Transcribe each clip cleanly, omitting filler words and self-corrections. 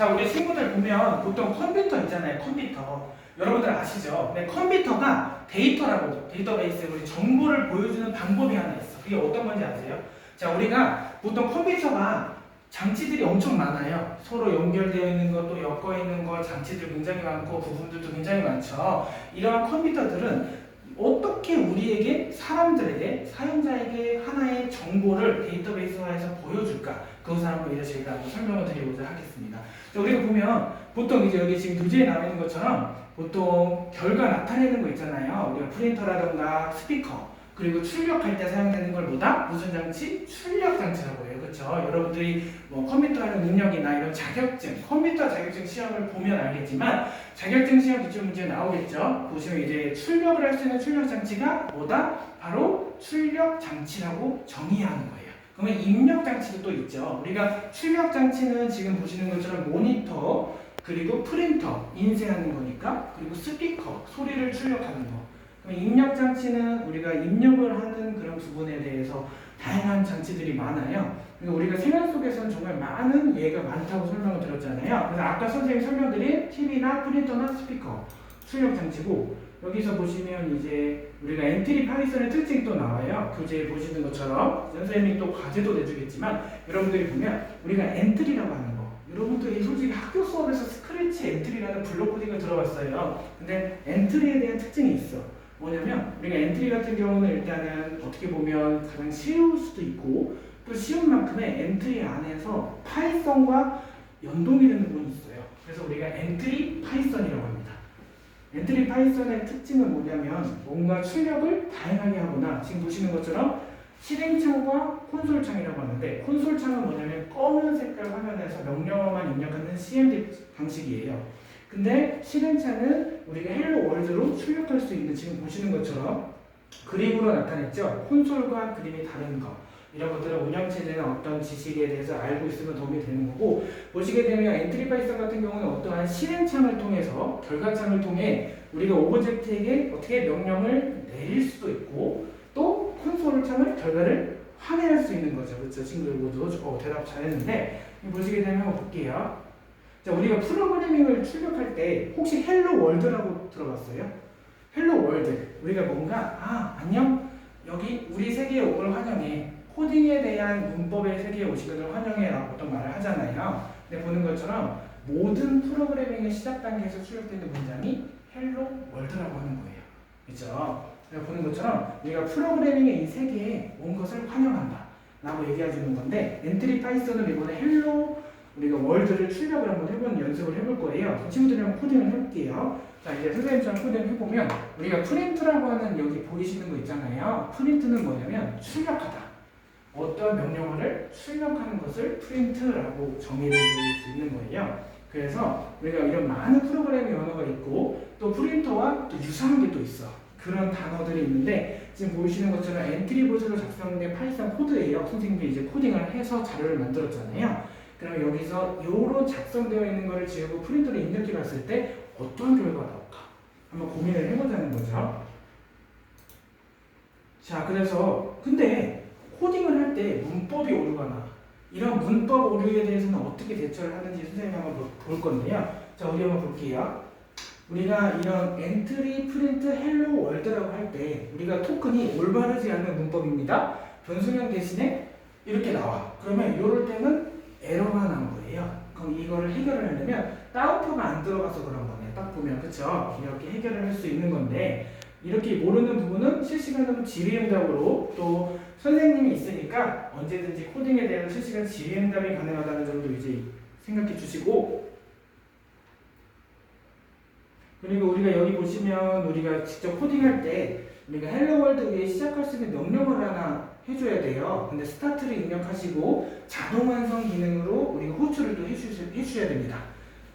자, 우리 친구들 보면 보통 컴퓨터 있잖아요. 컴퓨터. 여러분들 아시죠? 네, 컴퓨터가 데이터라고, 데이터베이스에 우리 정보를 보여주는 방법이 하나 있어. 그게 어떤 건지 아세요? 자, 우리가 보통 컴퓨터가 장치들이 엄청 많아요. 서로 연결되어 있는 것, 또 엮어 있는 것, 장치들 굉장히 많고 부분들도 굉장히 많죠. 이러한 컴퓨터들은 어떻게 우리에게, 사람들에게, 사용자에게 하나의 정보를 데이터베이스화해서 보여줄까? 그것을 한번 이제 저희가 한번 설명을 드리고자 하겠습니다. 자, 우리가 보면 보통 이제 여기 지금 교재에 나와 있는 것처럼 보통 결과 나타내는 거 있잖아요. 우리가 프린터라던가 스피커, 그리고 출력할 때 사용되는 걸 뭐다? 무슨 장치? 출력 장치라고 해요. 그렇죠? 여러분들이 뭐 컴퓨터 하는 능력이나 이런 자격증, 컴퓨터 자격증 시험을 보면 알겠지만 자격증 시험 기출 문제 나오겠죠? 보시면 이제 출력을 할 수 있는 출력 장치가 뭐다? 바로 출력 장치라고 정의하는 거예요. 그러면 입력 장치도 또 있죠. 우리가 출력 장치는 지금 보시는 것처럼 모니터, 그리고 프린터, 인쇄하는 거니까, 그리고 스피커, 소리를 출력하는 거. 입력 장치는 우리가 입력을 하는 그런 부분에 대해서 다양한 장치들이 많아요. 그러니까 우리가 생활 속에서는 정말 많은 예가 많다고 설명을 드렸잖아요. 그래서 아까 선생님이 설명드린 TV나 프린터나 스피커, 출력 장치고, 여기서 보시면 이제 우리가 엔트리 파이썬의 특징이 또 나와요. 교재에 보시는 것처럼 선생님이 또 과제도 내주겠지만 여러분들이 보면 우리가 엔트리라고 하는 거, 여러분들이 솔직히 학교 수업에서 스크래치 엔트리라는 블록 코딩을 들어봤어요. 근데 엔트리에 대한 특징이 있어. 뭐냐면 우리가 엔트리 같은 경우는 일단은 어떻게 보면 가장 쉬울 수도 있고 또 쉬운 만큼의 엔트리 안에서 파이썬과 연동이 되는 부분이 있어요. 그래서 우리가 엔트리 파이썬이라고 합니다. 엔트리 파이썬의 특징은 뭐냐면 뭔가 출력을 다양하게 하거나 지금 보시는 것처럼 실행창과 콘솔창이라고 하는데, 콘솔창은 뭐냐면 검은 색깔 화면에서 명령어만 입력하는 CMD 방식이에요. 근데 실행창은 우리가 헬로 월드로 출력할 수 있는, 지금 보시는 것처럼 그림으로 나타냈죠. 콘솔과 그림이 다른 거, 이런 것들은 운영체제나 어떤 지식에 대해서 알고 있으면 도움이 되는 거고, 보시게 되면 엔트리 파이썬 같은 경우는 어떠한 실행창을 통해서, 결과창을 통해 우리가 오브젝트에게 어떻게 명령을 내릴 수도 있고, 또 콘솔 창을 결과를 확인할 수 있는 거죠. 그렇죠? 친구들 모두 대답 잘했는데, 보시게 되면 한번 볼게요. 자, 우리가 프로그래밍을 출력할 때 혹시 헬로 월드라고 들어봤어요? 헬로 월드. 우리가 뭔가 안녕, 여기 우리 세계에 온 걸 환영해, 코딩에 대한 문법의 세계에 오신 것을 환영해 라고 어떤 말을 하잖아요. 근데 보는 것처럼 모든 프로그래밍의 시작 단계에서 출력되는 문장이 헬로 월드라고 하는 거예요. 그렇죠? 보는 것처럼 우리가 프로그래밍의 이 세계에 온 것을 환영한다 라고 얘기해 주는 건데, 엔트리 파이썬은 이번에 헬로 우리가 월드를 출력을 한번 해보는 연습을 해볼 거예요. 친구들이 한번 코딩을 해볼게요. 자, 이제 선생님처럼 코딩을 해보면 우리가 프린트라고 하는 여기 보이시는 거 있잖아요. 프린트는 뭐냐면 출력하다. 어떤 명령어를 출력하는 것을 프린트라고 정의를 드릴 수 있는 거예요. 그래서 우리가 이런 많은 프로그래밍 언어가 있고 또 프린터와 또 유사한 게 또 있어. 그런 단어들이 있는데 지금 보이시는 것처럼 엔트리 보드로 작성된 파이썬 코드예요. 선생님이 이제 코딩을 해서 자료를 만들었잖아요. 그러면 여기서 이런 작성되어 있는 거를 지우고 프린터로 입력해 봤을 때 어떤 결과가 나올까? 한번 고민을 해보자는 거죠. 자, 그래서 근데 코딩을 할 때 문법이 오류거나 이런 문법 오류에 대해서는 어떻게 대처를 하는지 선생님이 한번 볼 건데요. 자, 우리 한번 볼게요. 우리가 이런 엔트리, 프린트, 헬로 월드라고 할 때 우리가 토큰이 올바르지 않은 문법입니다. 변수명 대신에 이렇게 나와. 그러면 이럴 때는 에러가 나온 거예요. 그럼 이거를 해결을 하려면 따옴표가 안 들어가서 그런 거네요. 딱 보면, 그쵸? 이렇게 해결을 할 수 있는 건데, 이렇게 모르는 부분은 실시간으로 질의응답으로, 또 선생님이 있으니까 언제든지 코딩에 대한 실시간 질의응답이 가능하다는 점도 이제 생각해 주시고, 그리고 우리가 여기 보시면 우리가 직접 코딩할 때 우리가 헬로 월드 위에 시작할 수 있는 명령어를 하나 해줘야 돼요. 근데 스타트를 입력하시고 자동 완성 기능으로 우리가 호출을 또 해주셔야 됩니다.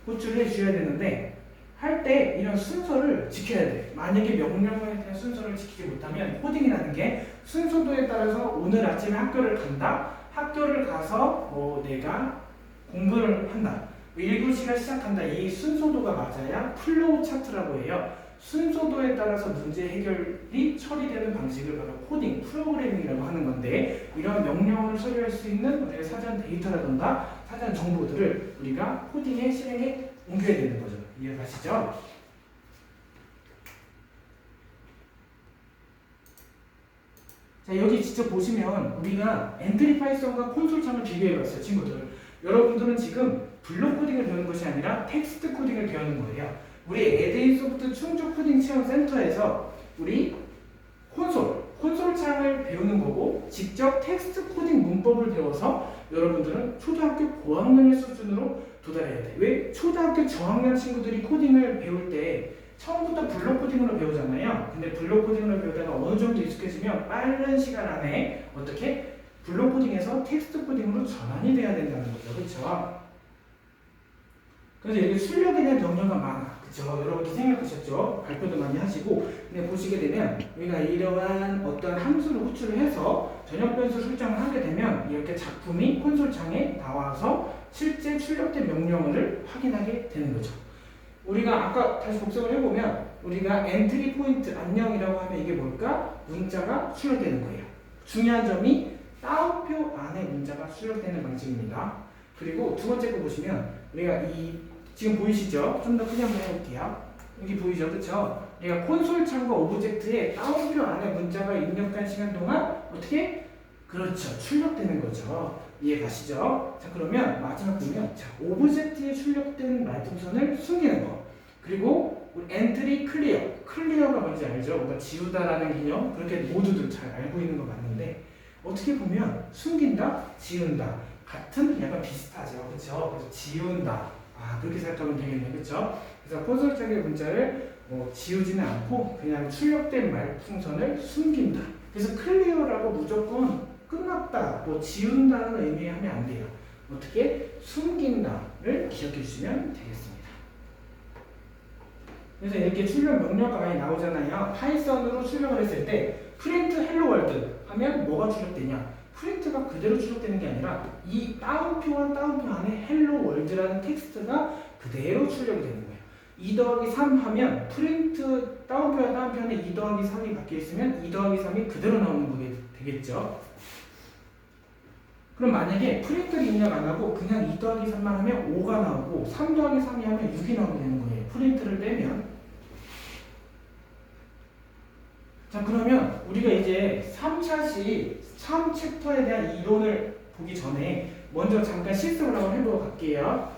호출을 해주셔야 되는데 할 때 이런 순서를 지켜야 돼. 만약에 명령어에 대한 순서를 지키지 못하면 코딩이라는 게 순서도에 따라서 오늘 아침에 학교를 간다. 학교를 가서 내가 공부를 한다. 1교시가 시작한다. 이 순서도가 맞아야 플로우 차트라고 해요. 순서도에 따라서 문제 해결이 처리되는 방식을 바로 코딩, 프로그래밍이라고 하는 건데 이런 명령어를 처리할 수 있는 우리의 사전 데이터라던가 사전 정보들을 우리가 코딩에 실행에 옮겨야 되는 거죠. 이해가시죠? 자, 여기 직접 보시면 우리가 엔트리 파이썬과 콘솔 창을 비교해봤어요, 친구들. 여러분들은 지금 블록 코딩을 배우는 것이 아니라 텍스트 코딩을 배우는 거예요. 우리 에데이 소프트 충주 코딩 체험 센터에서 우리 콘솔 창을 배우는 거고 직접 텍스트 코딩 문법을 배워서 여러분들은 초등학교 고학년의 수준으로 도달해야 돼. 왜? 초등학교 저학년 친구들이 코딩을 배울 때 처음부터 블록 코딩으로 배우잖아요. 근데 블록 코딩으로 배우다가 어느 정도 익숙해지면 빠른 시간 안에 어떻게 블록 코딩에서 텍스트 코딩으로 전환이 돼야 된다는 거죠. 그렇죠? 그래서 여기 출력에 대한 명령어가 많아. 그렇죠? 여러분도 생각하셨죠? 발표도 많이 하시고 근데 보시게 되면 우리가 이러한 어떤 함수를 호출을 해서 전역 변수 설정을 하게 되면 이렇게 작품이 콘솔 창에 나와서 실제 출력된 명령어를 확인하게 되는 거죠. 우리가 아까 다시 복습을 해보면 우리가 엔트리 포인트 안녕이라고 하면 이게 뭘까? 문자가 출력되는 거예요. 중요한 점이 따옴표 안에 문자가 출력되는 방식입니다. 그리고 두 번째 거 보시면 우리가 지금 보이시죠? 좀 더 크게 한번 해볼게요. 여기 보이죠? 그쵸? 우리가 콘솔 창과 오브젝트에 따옴표 안에 문자가 입력한 시간 동안 어떻게? 그렇죠. 출력되는 거죠. 이해 가시죠? 자, 그러면 마지막 보면 자, 오브젝트에 출력된 말풍선을 숨기는 거. 그리고 우리 엔트리 클리어. 클리어가 뭔지 알죠? 뭔가 지우다라는 개념. 그렇게 모두들 잘 알고 있는 거 맞는데 어떻게 보면 숨긴다, 지운다 같은 약간 비슷하죠. 그렇죠? 그래서 지운다. 그렇게 생각하면 되겠네요. 그렇죠? 그래서 콘솔 창의 문자를 지우지는 않고 그냥 출력된 말풍선을 숨긴다. 그래서 클리어라고 무조건 끝났다, 지운다는 의미에 하면 안 돼요. 어떻게? 숨긴다를 기억해 주시면 되겠습니다. 그래서 이렇게 출력 명령어가 많이 나오잖아요. 파이썬으로 출력을 했을 때 프린트 헬로 월드 하면 뭐가 출력되냐? 프린트가 그대로 출력되는 게 아니라 이 따옴표와 따옴표 안에 헬로 월드라는 텍스트가 그대로 출력이 되는 거예요. 2 더하기 3 하면 프린트 따옴표와 따옴표 안에 2 더하기 3이 박혀 있으면 2 더하기 3이 그대로 나오는 거게 되겠죠. 그럼 만약에 프린트를 입력 안 하고 그냥 2 더하기 3만 하면 5가 나오고 3 더하기 3이 하면 6이 나오게 되는 거예요. 프린트를 빼면. 자, 그러면 우리가 이제 3챕터에 대한 이론을 보기 전에 먼저 잠깐 실습을 한번 해보러 갈게요.